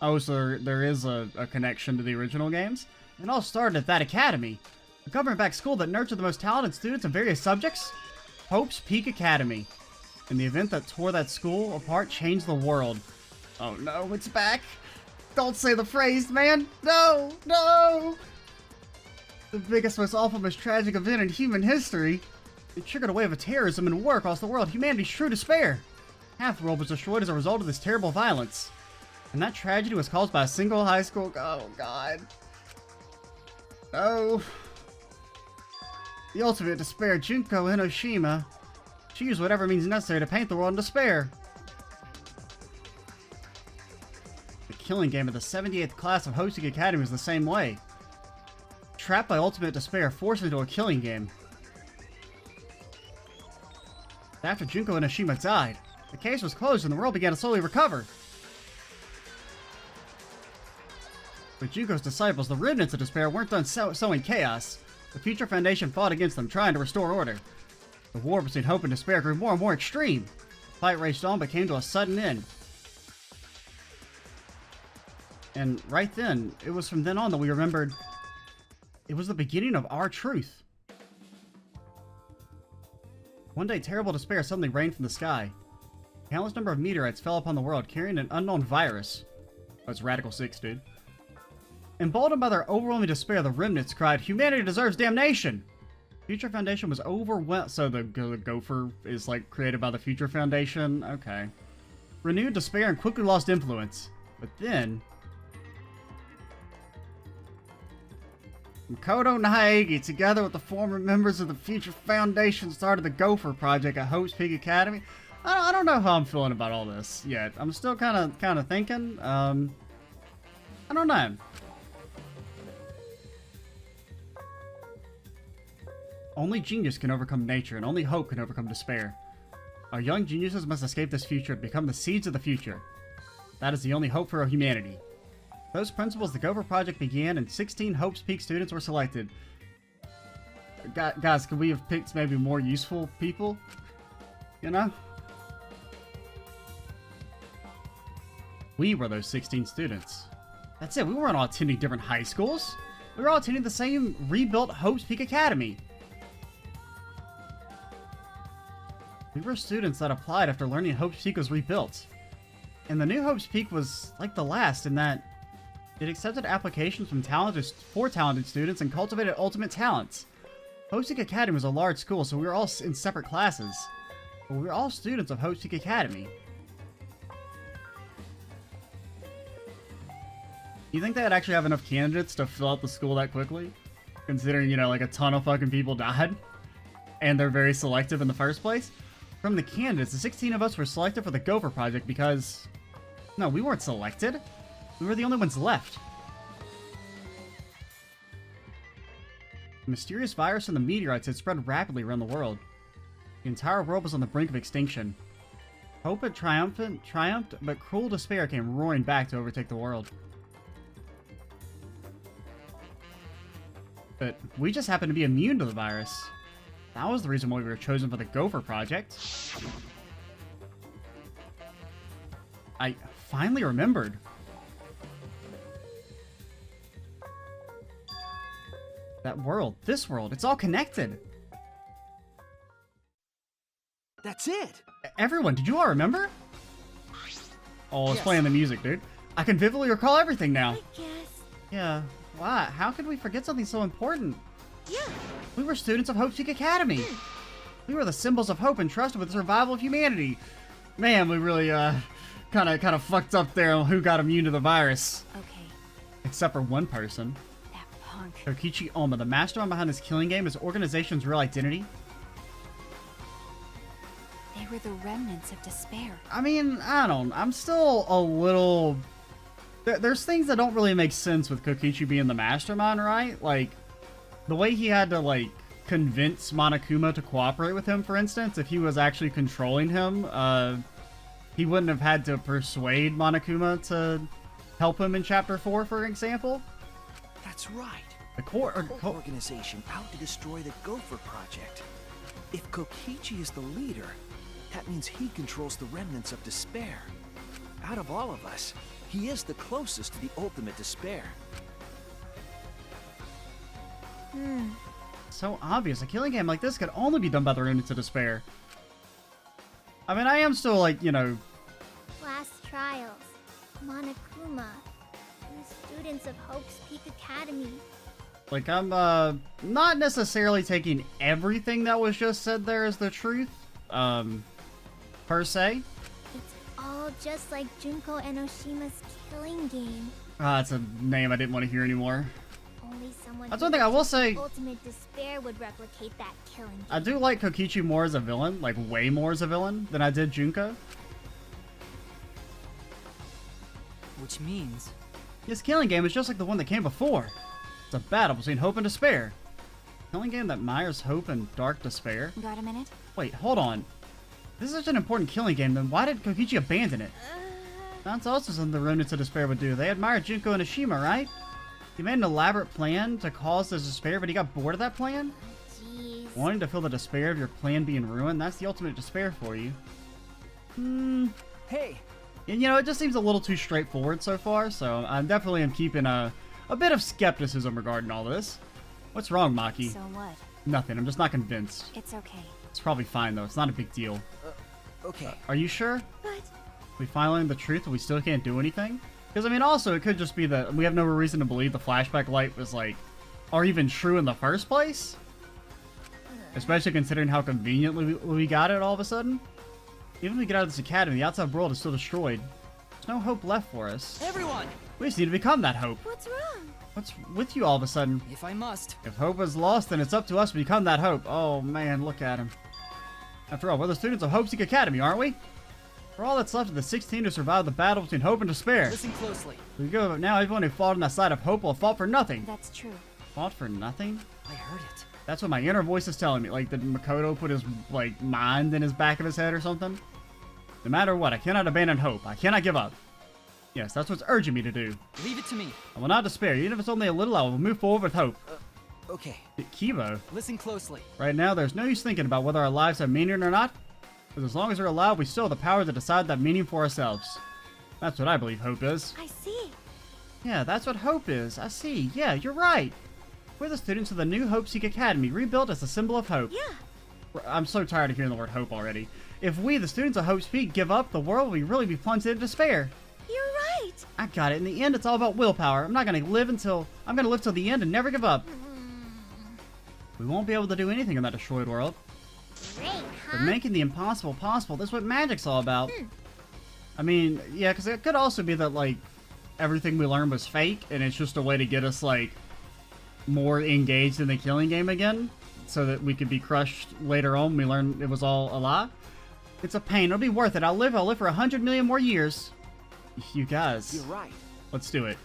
Oh, so there is a connection to the original games? It all started at that academy. A government-backed school that nurtured the most talented students in various subjects. Hope's Peak Academy. And the event that tore that school apart changed the world. Oh no, it's back! Don't say the phrase, man! No! No! The biggest, most awful, most tragic event in human history. It triggered a wave of terrorism and war across the world. Humanity's true despair. Half the world was destroyed as a result of this terrible violence. And that tragedy was caused by a single high school... Oh, God. No. The ultimate despair, Junko Enoshima. She used whatever means necessary to paint the world in despair. The killing game of the 78th class of Hope Peak Academy was the same way. Trapped by ultimate despair, forced into a killing game. After Junko Enoshima died, the case was closed and the world began to slowly recover. But Junko's disciples, the remnants of despair, weren't done sowing chaos. The Future Foundation fought against them, trying to restore order. The war between hope and despair grew more and more extreme. The fight raged on but came to a sudden end. And right then, it was from then on that we remembered it was the beginning of our truth. One day, terrible despair suddenly rained from the sky. A countless number of meteorites fell upon the world, carrying an unknown virus. That's Radical 6, dude. Emboldened by their overwhelming despair, the remnants cried, "Humanity deserves damnation!" Future Foundation was overwhelmed. So the gopher is like created by the Future Foundation? Okay. Renewed despair and quickly lost influence. But then... Makoto Naegi, together with the former members of the Future Foundation, started the Gopher Project at Hope's Peak Academy. I don't know how I'm feeling about all this yet. I'm still kind of thinking. I don't know. Only genius can overcome nature, and only hope can overcome despair. Our young geniuses must escape this future and become the seeds of the future. That is the only hope for our humanity. Those principles, the Gopher Project began, and 16 Hope's Peak students were selected. Guys, could we have picked maybe more useful people? You know? We were those 16 students. That's it, we weren't all attending different high schools. We were all attending the same rebuilt Hope's Peak Academy. We were students that applied after learning Hope's Peak was rebuilt. And the new Hope's Peak was like the last in that it accepted applications from talented students and cultivated ultimate talents. Hope's Peak Academy was a large school, so we were all in separate classes. But we were all students of Hope's Peak Academy. You think they'd actually have enough candidates to fill out the school that quickly? Considering, you know, like a ton of fucking people died. And they're very selective in the first place. From the candidates, the 16 of us were selected for the Gopher Project because... No, we weren't selected. We were the only ones left. The mysterious virus and the meteorites had spread rapidly around the world. The entire world was on the brink of extinction. Hope had triumphed, but cruel despair came roaring back to overtake the world. But we just happened to be immune to the virus. That was the reason why we were chosen for the Gopher Project. I finally remembered. That world, this world, it's all connected. That's it! Everyone, did you all remember? Oh, it's Yes. playing the music, dude. I can vividly recall everything now. I guess. Yeah, why? How could we forget something so important? Yeah. We were students of Hope Seek Academy. We were the symbols of hope entrusted with the survival of humanity. Man, we really, kind of fucked up there on who got immune to the virus. Okay. Except for one person. That punk. Kokichi Oma, the mastermind behind this killing game, is the organization's real identity. They were the remnants of despair. I mean, I'm still a little... There's things that don't really make sense with Kokichi being the mastermind, right? Like, the way he had to, like, convince Monokuma to cooperate with him, for instance, if he was actually controlling him, he wouldn't have had to persuade Monokuma to help him in Chapter 4, for example. That's right. The core... Cult organization out to destroy the Gopher Project. If Kokichi is the leader, that means he controls the remnants of despair. Out of all of us, he is the closest to the ultimate despair. So obvious. A killing game like this could only be done by the remnants of despair. I mean, I am still, like, you know... Last trials. Monokuma. The students of Hope's Peak Academy. Like, I'm, not necessarily taking everything that was just said there as the truth, per se. It's all just like Junko Enoshima's killing game. That's a name I didn't want to hear anymore. Only someone That's who one thing I will reaches say. ultimate despair would replicate that killing game. I do like Kokichi more as a villain, like, way more as a villain than I did Junko. Which means... His killing game is just like the one that came before. It's a battle between hope and despair. Killing game that mires hope and dark despair? Got a minute? Wait, hold on. If this is such an important killing game, then why did Kokichi abandon it? That's also something the remnants of despair would do. They admired Junko and Ashima, right? He made an elaborate plan to cause this despair, but he got bored of that plan? Jeez. Wanting to feel the despair of your plan being ruined? That's the ultimate despair for you. Hey, And, you know, it just seems a little too straightforward so far, so I definitely am keeping a bit of skepticism regarding all this. What's wrong, Maki? So what? Nothing, I'm just not convinced. It's okay. It's probably fine, though. It's not a big deal. Okay. Are you sure? But We finally learned the truth and we still can't do anything? Because, I mean, also, it could just be that we have no reason to believe the flashback light was, like, or even true in the first place? Especially considering how conveniently we got it all of a sudden. Even if we get out of this academy, the outside world is still destroyed. There's no hope left for us. everyone! We just need to become that hope. What's wrong? What's with you all of a sudden? If I must. If hope is lost, then it's up to us to become that hope. Oh man, look at him. After all, we're the students of Hope Seek Academy, aren't we? We're all that's left of the 16 to survive the battle between hope and despair. Listen closely. We go now, everyone who fought on the side of hope will have fought for nothing. that's true. Fought for nothing? I heard it. That's what my inner voice is telling me. Like, did Makoto put his, like, mind in his back of his head or something? No matter what, I cannot abandon hope. I cannot give up. Yes, that's what's urging me to do. Leave it to me. I will not despair. Even if it's only a little, I will move forward with hope. Okay. Kibo. Listen closely. Right now, there's no use thinking about whether our lives have meaning or not, because as long as we're alive, we still have the power to decide that meaning for ourselves. That's what I believe hope is. I see. Yeah, that's what hope is. I see. Yeah, you're right. We're the students of the new Hope Seek Academy, rebuilt as a symbol of hope. Yeah. I'm so tired of hearing the word hope already. If we, the students of Hope Peak, give up, the world will really be plunged into despair. You're right. I got it. In the end, it's all about willpower. I'm gonna live till the end and never give up. We won't be able to do anything in that destroyed world. Great, But huh? making the impossible possible, that's what magic's all about. I mean, yeah, because it could also be that, like, everything we learned was fake, and it's just a way to get us, like, more engaged in the killing game again, so that we could be crushed later on when we learn it was all a lie. It's a pain. It'll be worth it. I'll live for 100 million more years. You guys, You're right. let's do it.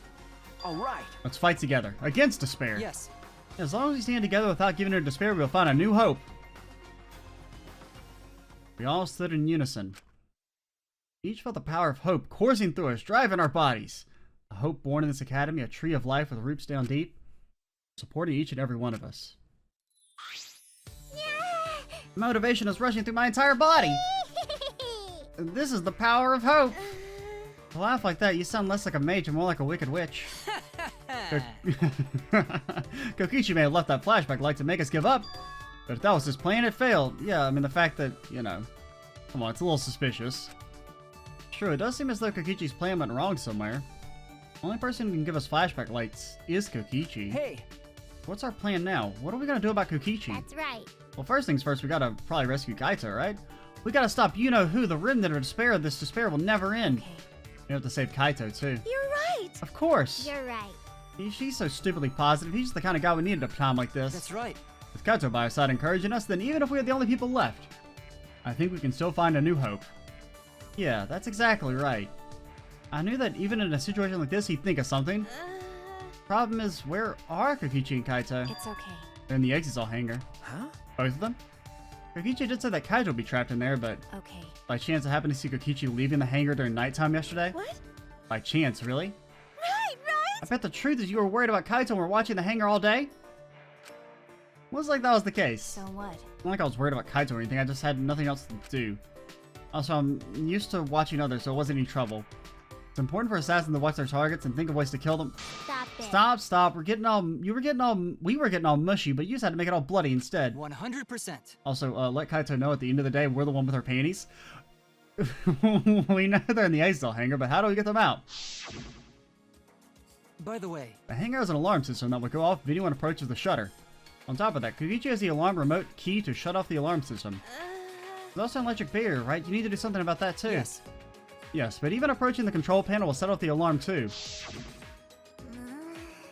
All right. Let's fight together against despair. Yes. As long as we stand together without giving in to despair, we'll find a new hope. We all stood in unison. Each felt the power of hope coursing through us, driving our bodies. A hope born in this academy, a tree of life with roots down deep, supporting each and every one of us. Motivation is rushing through my entire body. This is the power of hope. To laugh like that, you sound less like a mage and more like a wicked witch. Kokichi may have left that flashback light to make us give up, but if that was his plan, it failed. Yeah, I mean, the fact that, you know, come on, it's a little suspicious. True, it does seem as though Kokichi's plan went wrong somewhere. The only person who can give us flashback lights is Kokichi. Hey, What's our plan now? What are we gonna do about Kokichi? That's right. Well, first things first, we gotta probably rescue Kaito, right? We gotta stop you-know-who, the remnant of despair. This despair will never end. Okay. We have to save Kaito, too. You're right. Of course! You're right. She's so stupidly positive. He's the kind of guy we needed at a time like this. that's right. With Kaito by our side encouraging us, then even if we are the only people left, I think we can still find a new hope. Yeah, that's exactly right. I knew that even in a situation like this, he'd think of something. Problem is, where are Kokichi and Kaito? It's okay. They're in the Exisal hangar. Huh? Both of them? Kokichi did say that Kaito would be trapped in there, but Okay. by chance I happened to see Kokichi leaving the hangar during nighttime yesterday. What? By chance, really? Right, right. I bet the truth is you were worried about Kaito and were watching the hangar all day? Looks like that was the case. So what? Not like I was worried about Kaito or anything, I just had nothing else to do. Also, I'm used to watching others, so it wasn't any trouble. It's important for assassins to watch their targets and think of ways to kill them. Stop it. Stop. We were getting all mushy, but you just had to make it all bloody instead. 100%. Also, let Kaito know at the end of the day we're the one with our panties. We know they're in the Exisal hangar, but how do we get them out? By the way, The hangar has an alarm system that will go off if anyone approaches the shutter. On top of that, Kokichi has the alarm remote key to shut off the alarm system. There's also an electric barrier, right? You need to do something about that too. yes. Yes, but even approaching the control panel will set off the alarm too.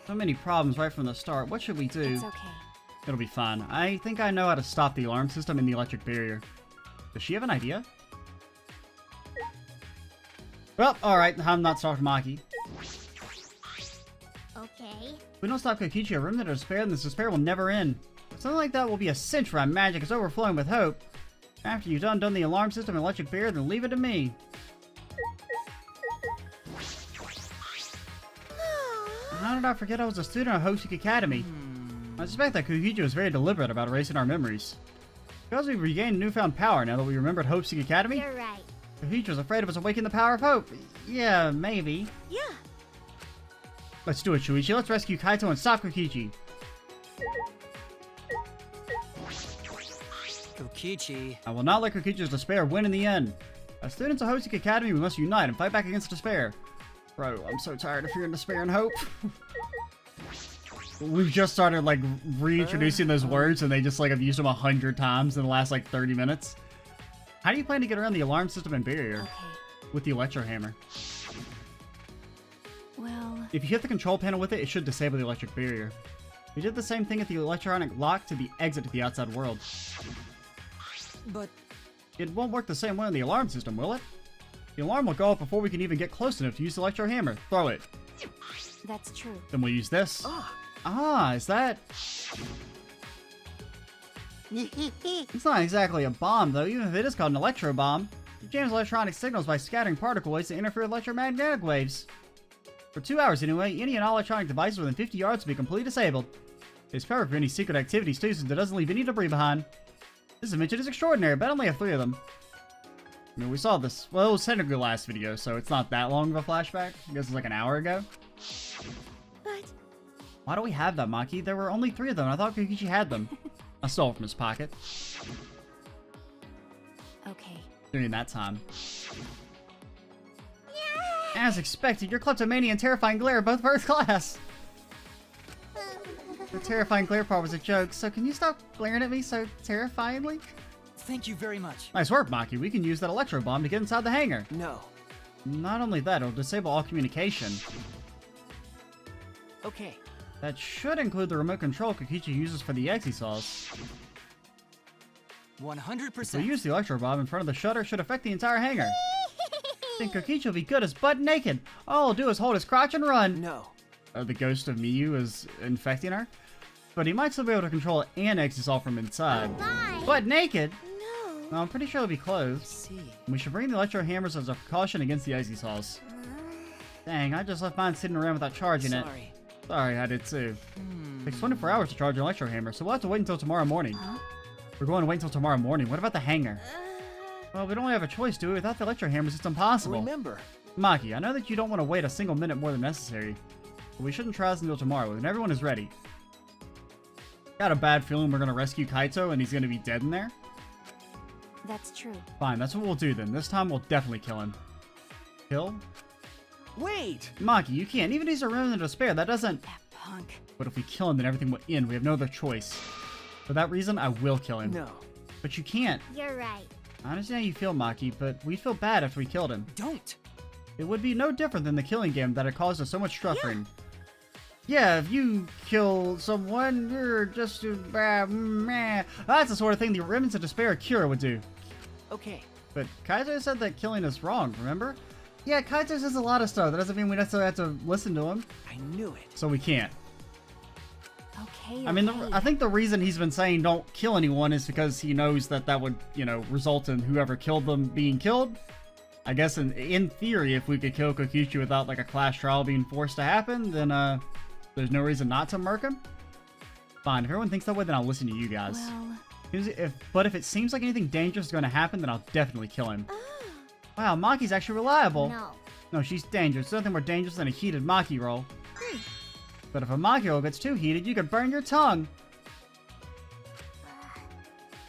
So many problems right from the start. What should we do? It's okay. It'll be fine. I think I know how to stop the alarm system and the electric barrier. Does she have an idea? Well, alright, I'm not talking Maki. Okay. If we don't stop Kokichi, a remnant of despair, then this despair will never end. Something like that will be a cinch where magic is overflowing with hope. After you've done the alarm system and electric barrier, then leave it to me. How did I forget I was a student at Hopeseek Academy? I suspect that Kokichi was very deliberate about erasing our memories. Because we've regained newfound power now that we remembered Hopeseek Academy, You're right. Kokichi was afraid of us awakening the power of hope. Yeah, maybe. Yeah. Let's do it, Shuichi. Let's rescue Kaito and stop Kokichi. Kokichi. I will not let Kokichi's despair win in the end. As students of Hopeseek Academy, we must unite and fight back against despair. Bro, I'm so tired of hearing despair and hope. We've just started, like, reintroducing those words, and they just, like, have used them 100 times in the last, like, 30 minutes. How do you plan to get around the alarm system and barrier? Okay. With the Electrohammer. Well, If you hit the control panel with it, it should disable the electric barrier. We did the same thing at the electronic lock to the exit to the outside world. But It won't work the same way on the alarm system, will it? The alarm will go off before we can even get close enough to use the Electrohammer. Throw it. that's true. Then we'll use this. Is that... It's not exactly a bomb, though, even if it is called an electro bomb. It jams electronic signals by scattering particle waves that interfere with electromagnetic waves. For 2 hours anyway, any and all electronic devices within 50 yards will be completely disabled. It's perfect for any secret activities too, since it doesn't leave any debris behind. This invention is extraordinary, but I only have 3 of them. I mean, we saw this, well, it was technically the last video, so it's not that long of a flashback. I guess it's like an hour ago. But Why do we have that, Maki? There were only 3 of them. I thought Kokichi had them. I stole from his pocket Okay. during that time. As expected, your kleptomania and terrifying glare are both first class. The terrifying glare part was a joke, so can you stop glaring at me so terrifyingly? thank you very much. Nice work, Maki. We can use that electro bomb to get inside the hangar. No. Not only that, it'll disable all communication. Okay. That should include the remote control Kokichi uses for the Exisals. 100%. So use the electro bomb in front of the shutter should affect the entire hangar. Think Kokichi will be good as butt naked. All he'll do is hold his crotch and run. No. The ghost of Miyu is infecting her. But he might still be able to control an Exisal from inside. why? Butt naked? No. No, I'm pretty sure he'll be closed. See. We should bring the electro hammers as a precaution against the Exisals. Dang, I just left mine sitting around without charging it. Sorry. Sorry, I did too. It takes 24 hours to charge an electro hammer, so we'll have to wait until tomorrow morning. Huh? We're going to wait until tomorrow morning. What about the hangar? Well, we don't have a choice, do we? Without the electro hammers, it's impossible. Remember, Maki, I know that you don't want to wait a single minute more than necessary, but we shouldn't try this until tomorrow when everyone is ready. Got a bad feeling we're going to rescue Kaito and he's going to be dead in there. That's true. Fine, that's what we'll do then. This time we'll definitely kill him. Kill? Wait! Maki, you can't. Even if he's a remnant of despair, that doesn't... That punk. But if we kill him, then everything will end. We have no other choice. For that reason, I will kill him. No. But you can't. You're right. I understand how you feel, Maki, but we'd feel bad if we killed him. Don't! It would be no different than the killing game that had caused us so much suffering. Yeah, if you kill someone, you're just too bad. Meh. That's the sort of thing the remnants of despair cure would do. Okay. But Kaito said that killing is wrong, remember? Yeah, Kaito says a lot of stuff. That doesn't mean we necessarily have to listen to him. I knew it. So we can't. Okay, I mean, okay. I think the reason he's been saying don't kill anyone is because he knows that that would, you know, result in whoever killed them being killed. I guess in theory, if we could kill Kokichi without like a class trial being forced to happen, then there's no reason not to murk him. Fine, if everyone thinks that way, then I'll listen to you guys. Well, But if it seems like anything dangerous is going to happen, then I'll definitely kill him. Wow, Maki's actually reliable. No. No, she's dangerous. There's nothing more dangerous than a heated Maki roll. But if a Maki roll gets too heated, you could burn your tongue.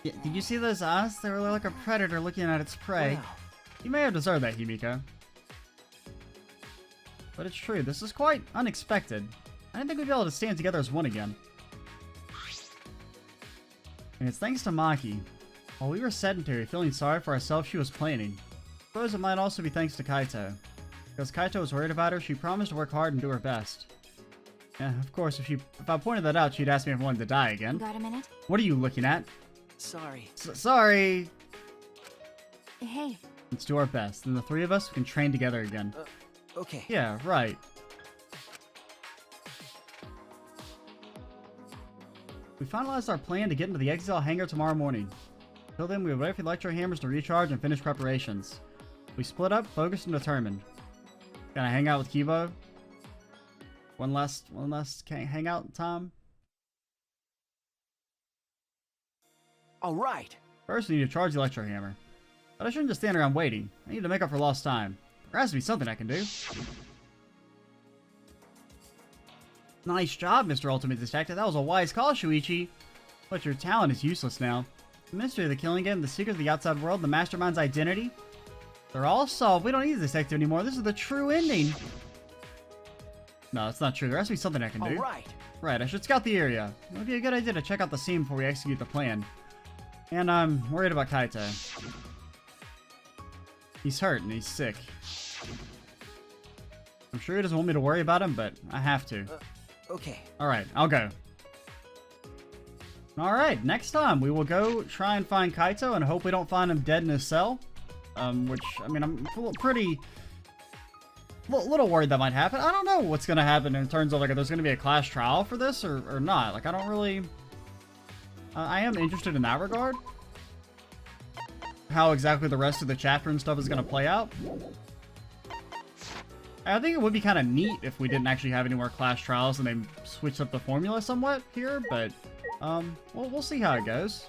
Yeah, did you see those eyes? They were like a predator looking at its prey. Wow. You may have deserved that, Himiko. But it's true, this is quite unexpected. I didn't think we'd be able to stand together as one again. And it's thanks to Maki. While we were sedentary, feeling sorry for ourselves, she was planning. I suppose it might also be thanks to Kaito. Because Kaito was worried about her, she promised to work hard and do her best. Yeah, of course, if I pointed that out, she'd ask me if I wanted to die again. got a minute? What are you looking at? Sorry. Sorry! Hey, Let's do our best. Then the three of us can train together again. Okay. Yeah, right. We finalized our plan to get into the Exile hangar tomorrow morning. Till then, we will wait for the Electrohammers to recharge and finish preparations. We split up, focused, and determined. Gonna hang out with Kibo? One last hangout time? All right. First, we need to charge the Electrohammer. But I shouldn't just stand around waiting. I need to make up for lost time. There has to be something I can do. Nice job, Mr. Ultimate Detective. That was a wise call, Shuichi. But your talent is useless now. The mystery of the killing game, the secret of the outside world, the mastermind's identity. They're all solved. We don't need this detective anymore. This is the true ending. No, that's not true. There has to be something I can do. All right. Right, I should scout the area. It would be a good idea to check out the scene before we execute the plan. And I'm worried about Kaito. He's hurt and he's sick. I'm sure he doesn't want me to worry about him, but I have to. Okay. Alright, I'll go. Alright, next time we will go try and find Kaito and hope we don't find him dead in his cell. Which, I mean, I'm pretty... little worried that might happen. I don't know what's going to happen in terms of, like, if there's going to be a class trial for this or not. Like, I don't really... I am interested in that regard. How exactly the rest of the chapter and stuff is going to play out. I think it would be kind of neat if we didn't actually have any more class trials and they switched up the formula somewhat here, but we'll see how it goes.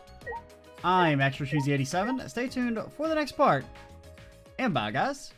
I'm Extra Cheesy 87. Stay tuned for the next part. And bye, guys.